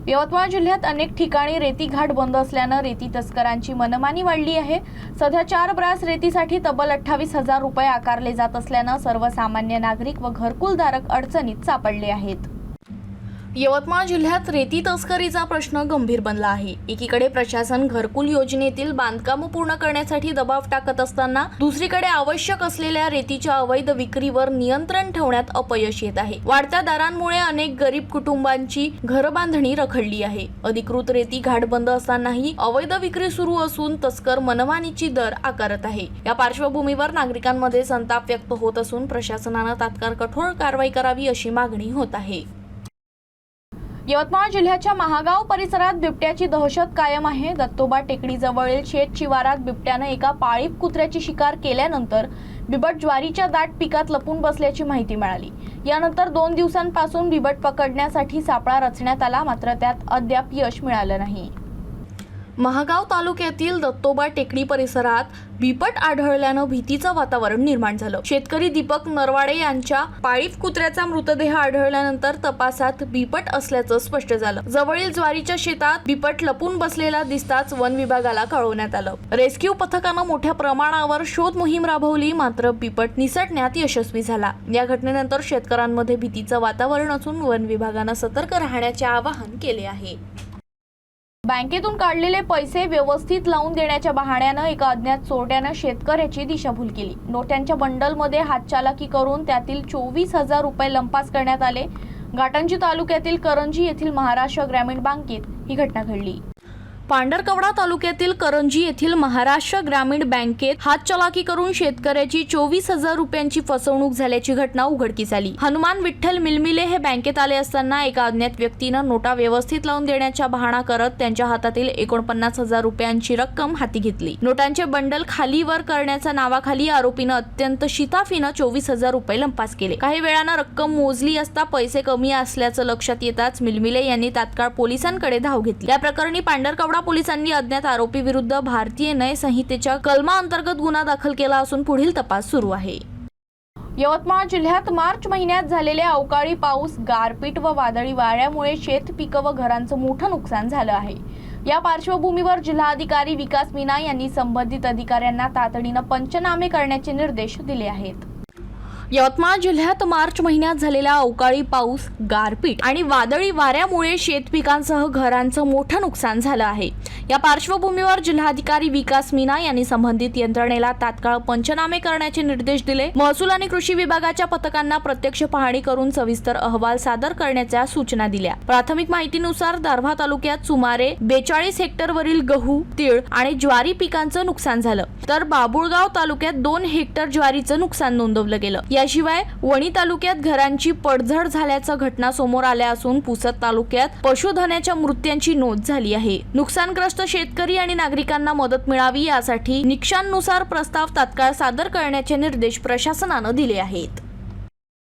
यवतमाळ जिल्ह्यात अनेक ठिकाणी रेती घाट बंद असल्याने रेती तस्करांची मनमानी वाढली आहे। सध्या 4 ब्रास रेतीसाठी तब्बल 28,000 रुपये आकारले जात असल्याने सर्वसामान्य नागरिक व घरकुलधारक अडचणीत सापडले आहेत। यवतमाळ जिल्ह्यात रेती तस्करीचा प्रश्न गंभीर बनला आहे। एकीकडे प्रशासन घरकुल योजनेतील बांधकाम पूर्ण करण्यासाठी दबाव टाकत असताना दुसरीकडे आवश्यक असलेल्या रेतीच्या अवैध विक्रीवर नियंत्रण ठेवण्यात अपयश येत आहे। वाढत्या दरांमुळे अनेक गरीब कुटुंबांची घरबांधणी रखडली आहे। अधिकृत रेती घाट बंद असतानाही अवैध विक्री सुरू असून तस्कर मनमानीची दर आकारत आहे। या पार्श्वभूमीवर नागरिकांमध्ये संताप व्यक्त होत असून प्रशासनाने तात्काळ कठोर कारवाई करावी अशी मागणी होत आहे। यवतमाळ जिल्ह्याच्या महागाव परिसरात बिबट्याची दहशत कायम आहे। दत्तोबा टेकडीजवळील शेत शिवारात बिबट्याने एका पाळीव कुत्र्याची शिकार केल्यानंतर बिबट ज्वारीच्या दाट पिकात लपून बसल्याची माहिती मिळाली। यानंतर 2 दिवसांपासून बिबट पकडण्यासाठी सापळा रचण्यात आला, मात्र त्यात अद्याप यश मिळालं नाही। महागाव तालुक्यातील दत्तोबा टेकडी परिसरात बिबट आढळल्यानं भीतीचं वातावरण निर्माण झालं। शेतकरी दीपक नरवाडे यांच्या पाळीव कुत्र्याचा मृतदेह आढळल्यानंतर तपासात बिबट असल्याचं स्पष्ट झालं। जवळील ज्वारीच्या शेतात बिबट लपून बसलेला दिसताच वन विभागाला कळवण्यात आलं। रेस्क्यू पथकानं मोठ्या प्रमाणावर शोध मोहीम राबवली, मात्र बिबट निसटण्यात यशस्वी झाला। या घटनेनंतर शेतकऱ्यांमध्ये भीतीचं वातावरण असून वन विभागानं सतर्क राहण्याचे आवाहन केले आहे। बँकेतून काढलेले पैसे व्यवस्थित लावून देण्याच्या बहाण्याने एका अज्ञात चोरट्याने शेतकऱ्याची दिशाभूल केली। नोट्यांच्या बंडलमध्ये हातचालाकी करून त्यातील 24,000 रुपये लंपास करण्यात आले। घाटंजी तालुक्यातील करंजी येथील महाराष्ट्र ग्रामीण बँकेत ही घटना घडली। पांढरकवडा तालुक्यातील करंजी येथील महाराष्ट्र ग्रामीण बँकेत हातचलाकी करून शेतकऱ्याची 24,000 रुपयांची फसवणूक झाल्याची घटना उघडकीस आली। हनुमान विठ्ठल मिलमिले हे बँकेत आले असताना एका अज्ञात व्यक्तीनं नोटा व्यवस्थित लावून देण्याचा बहाणा करत त्यांच्या हातातील 49,000 रुपयांची रक्कम हाती घेतली। नोटांचे बंडल खालीवर करण्याच्या नावाखाली आरोपीनं अत्यंत शिताफीनं 24,000 रुपये लंपास केले। काही वेळानं रक्कम मोजली असता पैसे कमी असल्याचं लक्षात येताच मिलमिले यांनी तात्काळ पोलिसांकडे धाव घेतली। या प्रकरणी पांढरकवडा पोलिसांनी अज्ञात आरोपी विरुद्ध भारतीय न्याय संहितेच्या कलमा अंतर्गत गुन्हा दाखल केला असून पुढील तपास सुरू आहे। यवतमाळ जिल्ह्यात मार्च महिन्यात झालेल्या अवकाळी पाऊस, गारपीट व वादळी वाऱ्यामुळे शेत पिकं व घरांचं मोठं नुकसान झालं आहे। या पार्श्वभूमीवर जिल्हाधिकारी विकास मीना यांनी संबंधित अधिकाऱ्यांना तातडीनं पंचनामे करण्याचे निर्देश दिले आहेत। यवतमाळ जिल्ह्यात मार्च महिन्यात झालेल्या अवकाळी पाऊस, गारपीट आणि वादळी वाऱ्यामुळे शेतपिकांसह घरांचं मोठं नुकसान झालं आहे। या पार्श्वभूमीवर जिल्हाधिकारी विकास मीना यांनी संबंधित यंत्रणेला तात्काळ पंचनामे करण्याचे निर्देश दिले। महसूल आणि कृषी विभागाच्या पथकांना प्रत्यक्ष पाहणी करून सविस्तर अहवाल सादर करण्याच्या सूचना दिल्या। प्राथमिक माहितीनुसार दारव्हा तालुक्यात सुमारे 42 हेक्टरवरील गहू, तीळ आणि ज्वारी पिकांचं नुकसान झालं, तर बाबुळगाव तालुक्यात 2 हेक्टर ज्वारीचं नुकसान नोंदवलं गेलं। याशिवाय वणी तालुक्यात घरांची पडझड झाल्याच्या घटना समोर आल्या असून पुसद तालुक्यात पशुधनाच्या मृत्यूंची नोंद झाली आहे। नुकसानग्रस्त शेतकरी आणि नागरिकांना मदत मिळावी यासाठी निकषांनुसार प्रस्ताव तात्काळ सादर करण्याचे निर्देश प्रशासनाने दिले आहेत।